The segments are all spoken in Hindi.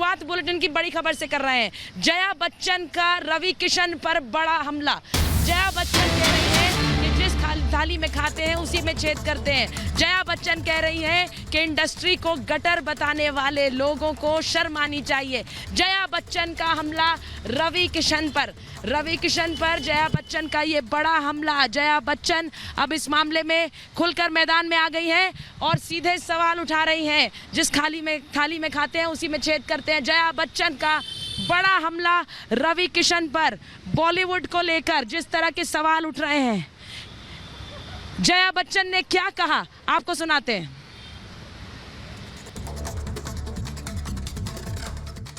शुरुआत बुलेटिन की बड़ी खबर से कर रहे हैं। जया बच्चन का रवि किशन पर बड़ा हमला। जया बच्चन कह रही है कि जिस थाली में खाते हैं उसी में छेद करते हैं। जया बच्चन कह रही हैं कि इंडस्ट्री को गटर बताने वाले लोगों को शर्म आनी चाहिए। जया बच्चन का हमला रवि किशन पर। रवि किशन पर जया बच्चन का ये बड़ा हमला। जया बच्चन अब इस मामले में खुलकर मैदान में आ गई हैं और सीधे सवाल उठा रही हैं। जिस थाली में खाते हैं उसी में छेद करते हैं। जया बच्चन का बड़ा हमला रवि किशन पर। बॉलीवुड को लेकर जिस तरह के सवाल उठ रहे हैं, जया बच्चन ने क्या कहा आपको सुनाते हैं।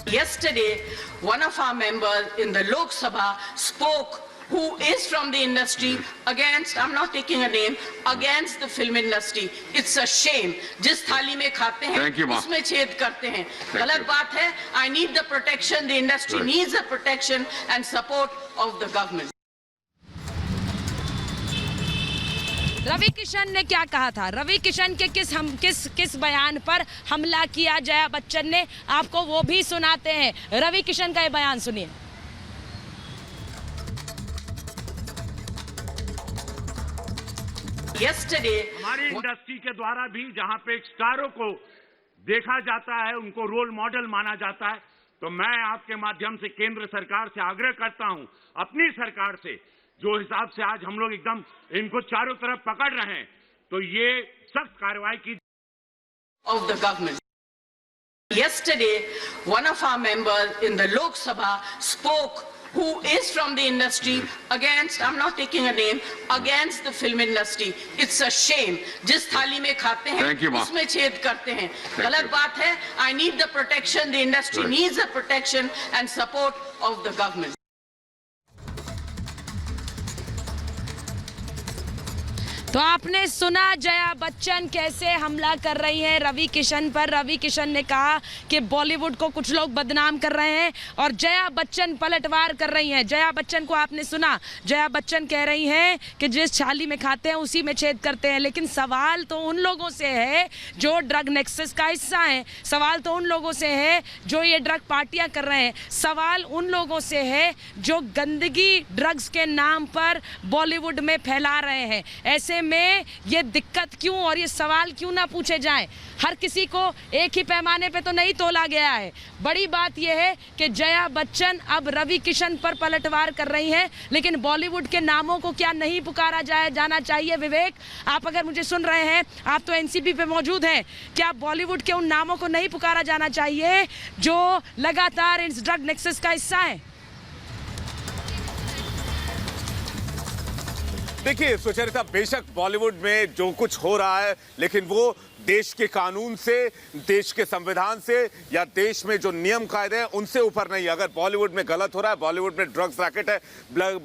Yesterday, one of our members in the Lok Sabha spoke, who is from the industry, against, I'm not taking a name, against the film industry. It's a shame. जिस थाली में खाते हैं उसमें छेद करते हैं। गलत बात है। I need the protection. The industry needs the protection and support of the government. Ravi Kishan ने क्या कहा था? रवि किशन के किस बयान पर हमला किया जया बच्चन ने, आपको वो भी सुनाते हैं। रवि किशन का ये बयान सुनिए। हमारी इंडस्ट्री के द्वारा भी जहां पे स्टारों को देखा जाता है, उनको रोल मॉडल माना जाता है, तो मैं आपके माध्यम से केंद्र सरकार से आग्रह करता हूं, अपनी सरकार से, जो हिसाब से आज हम लोग एकदम इनको चारों तरफ पकड़ रहे हैं, तो ये सख्त कार्रवाई की of the government. Yesterday, one of our members in the Lok Sabha spoke, who is from the industry, against, I'm not taking a name, against the film industry. It's a shame. जिस थाली में खाते हैं उसमें छेद करते हैं। गलत बात है। I need the protection. The industry needs the protection and support of the government. तो आपने सुना जया बच्चन कैसे हमला कर रही हैं रवि किशन पर। रवि किशन ने कहा कि बॉलीवुड को कुछ लोग बदनाम कर रहे हैं और जया बच्चन पलटवार कर रही हैं। जया बच्चन को आपने सुना। जया बच्चन कह रही हैं कि जिस थाली में खाते हैं उसी में छेद करते हैं। लेकिन सवाल तो उन लोगों से है जो ड्रग नेक्सस का हिस्सा हैं। सवाल तो उन लोगों से है जो ये ड्रग पार्टियां कर रहे हैं। सवाल उन लोगों से है जो गंदगी ड्रग्स के नाम पर बॉलीवुड में फैला रहे हैं। ऐसे में ये दिक्कत क्यों और ये सवाल क्यों ना पूछे जाएं? हर किसी को एक ही पैमाने पे तो नहीं तोला गया है। बड़ी बात यह है कि जया बच्चन अब रवि किशन पर पलटवार कर रही हैं, लेकिन बॉलीवुड के नामों को क्या नहीं पुकारा जाना चाहिए? विवेक, आप अगर मुझे सुन रहे हैं, आप तो एनसीबी पे मौजूद हैं, क्या बॉलीवुड के उन नामों को नहीं पुकारा जाना चाहिए जो लगातार इस ड्रग नेक्सस का हिस्सा है? देखिए सुचरिता, बेशक बॉलीवुड में जो कुछ हो रहा है, लेकिन वो देश के कानून से, देश के संविधान से या देश में जो नियम कायदे हैं उनसे ऊपर नहीं। अगर बॉलीवुड में गलत हो रहा है, बॉलीवुड में ड्रग्स रैकेट है,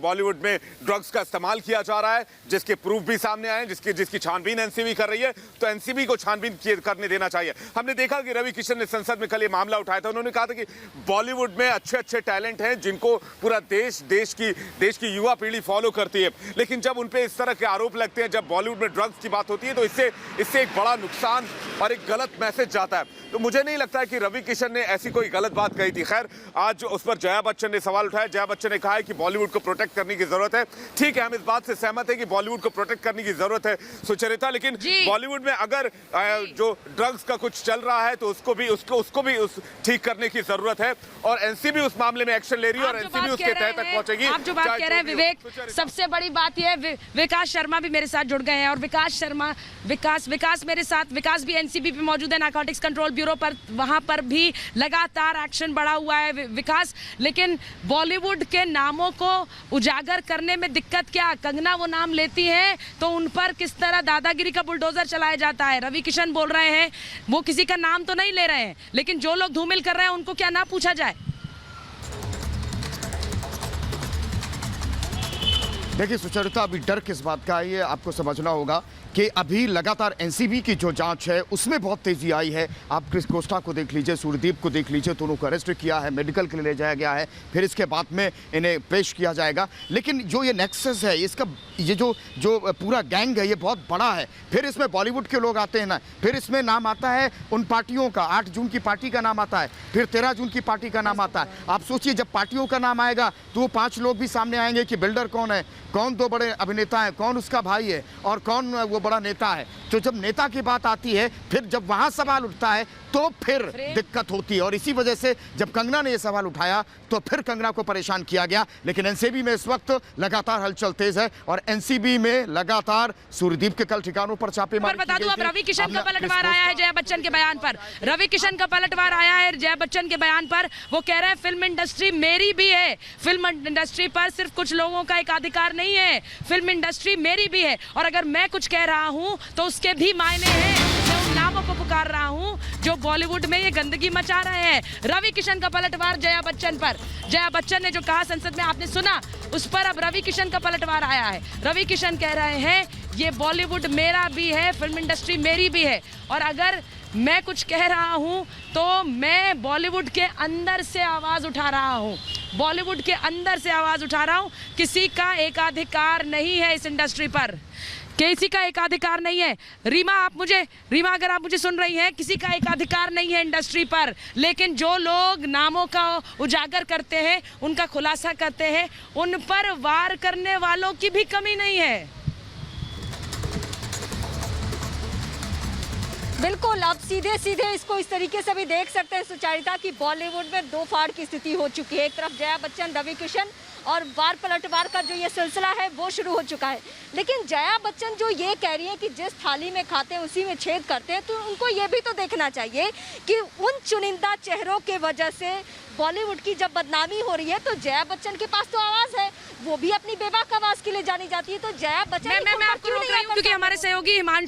बॉलीवुड में ड्रग्स का इस्तेमाल किया जा रहा है, जिसके प्रूफ भी सामने आए, जिसकी छानबीन एनसीबी कर रही है, तो एनसीबी को छानबीन करने देना चाहिए। हमने देखा कि रवि किशन ने संसद में कल ये मामला उठाया था। उन्होंने कहा था कि बॉलीवुड में अच्छे अच्छे टैलेंट हैं जिनको पूरा देश की युवा पीढ़ी फॉलो करती है, लेकिन जब उन पर इस तरह के आरोप लगते हैं, जब बॉलीवुड में ड्रग्स की बात होती है, तो इससे एक बड़ा नुकसान और एक गलत मैसेज जाता है। तो मुझे नहीं लगता है कि रवि किशन ने ऐसी कोई गलत बात कही थी। खैर, आज उस पर जया बच्चन ने सवाल उठाया। जया बच्चन ने कहा है कि बॉलीवुड को प्रोटेक्ट करने की जरूरत है। ठीक है, हम इस बात से सहमत है कि बॉलीवुड को प्रोटेक्ट करने की जरूरत है सुचरिता, लेकिन बॉलीवुड में अगर जो ड्रग्स का कुछ चल रहा है तो उसको भी ठीक करने की जरूरत है और एनसीबी उस मामले में एक्शन ले रही है और एनसीबी उसके तह तक पहुंचेगी। आप जो बात कह रहे हैं विवेक, सबसे बड़ी बात यह है, विकास शर्मा भी मेरे साथ जुड़ गए हैं और विकास मेरे साथ, विकास भी एनसीबी पे मौजूद है, नारकोटिक्स कंट्रोल ब्यूरो पर, वहां पर भी लगातार एक्शन बढ़ा हुआ है विकास। लेकिन बॉलीवुड के नामों को उजागर करने में दिक्कत क्या? कंगना वो नाम लेती हैं तो उन पर किस तरह दादागिरी का बुलडोजर चलाया जाता है। रवि किशन बोल रहे हैं, वो किसी का नाम तो नहीं ले रहे हैं, लेकिन जो लोग धूमिल कर रहे हैं उनको क्या ना पूछा जाए? देखिए सुचरिता, अभी डर किस बात का है ये आपको समझना होगा कि अभी लगातार एनसीबी की जो जांच है उसमें बहुत तेजी आई है। आप क्रिस कोस्टा को देख लीजिए, सूर्यदीप को देख लीजिए, दोनों को अरेस्ट किया है, मेडिकल के लिए ले जाया गया है, फिर इसके बाद में इन्हें पेश किया जाएगा। लेकिन जो ये नेक्सस है, इसका ये जो पूरा गैंग है ये बहुत बड़ा है। फिर इसमें बॉलीवुड के लोग आते हैं ना, फिर इसमें नाम आता है उन पार्टियों का, 8 जून की पार्टी का नाम आता है, फिर 13 जून की पार्टी का नाम आता है। आप सोचिए जब पार्टियों का नाम आएगा तो वो 5 लोग भी सामने आएंगे कि बिल्डर कौन है, कौन 2 बड़े अभिनेता हैं, कौन उसका भाई है और कौन वो बड़ा नेता है। तो जब नेता की बात आती है, फिर जब वहां सवाल उठता है तो फिर दिक्कत होती है। और इसी वजह से जब कंगना ने यह सवाल उठाया तो फिर कंगना को परेशान किया गया। लेकिन एनसीबी में इस वक्त लगातार हलचल तेज है और एनसीबी में लगातार सूर्यदीप के कल ठिकानों पर छापेमारी। बता दूं, अब रवि किशन का पलटवार आया है जया बच्चन के बयान पर। रवि किशन का पलटवार आया है जया बच्चन के बयान पर। वो कह रहे हैं फिल्म इंडस्ट्री मेरी भी है, फिल्म इंडस्ट्री पर सिर्फ कुछ लोगों का एकाधिकार नहीं है, फिल्म इंडस्ट्री मेरी भी है। और अगर मैं कुछ कह रहा हूं तो उसके भी मायने हैं। मैं उन नामों को पुकार रहा हूं जो बॉलीवुड में ये गंदगी मचा रहे हैं। रवि किशन का पलटवार जया बच्चन पर। जया बच्चन ने जो कहा संसद में आपने सुना, उस पर अब रवि किशन का पलटवार आया है। रवि किशन कह रहे हैं ये बॉलीवुड मेरा भी है, फिल्म इंडस्ट्री मेरी भी है। और अगर मैं कुछ कह रहा हूं तो मैं बॉलीवुड के अंदर से आवाज उठा रहा हूं, बॉलीवुड के अंदर से आवाज उठा रहा हूं। किसी का एकाधिकार नहीं है इस इंडस्ट्री पर, किसी का एकाधिकार नहीं है। रीमा अगर आप मुझे सुन रही हैं, किसी का एकाधिकार नहीं है इंडस्ट्री पर। लेकिन जो लोग नामों का उजागर करते हैं, उनका खुलासा करते हैं, उन पर वार करने वालों की भी कमी नहीं है। बिल्कुल, अब सीधे सीधे इसको इस तरीके से भी देख सकते हैं सुचारिता की बॉलीवुड में 2 फाड़ की स्थिति हो चुकी है। एक तरफ जया बच्चन, रवि किशन और वार पलटवार का जो ये सिलसिला है वो शुरू हो चुका है। लेकिन जया बच्चन जो ये कह रही है कि जिस थाली में खाते हैं उसी में छेद करते हैं, तो उनको ये भी तो देखना चाहिए कि उन चुनिंदा चेहरों के वजह से बॉलीवुड की जब बदनामी हो रही है तो जया बच्चन के पास तो आवाज है, वो भी अपनी बेबाक आवाज के लिए जानी जाती है। तो जया बच्चन मैं आपको रोक रही हूं क्योंकि हमारे सहयोगी हिमांशु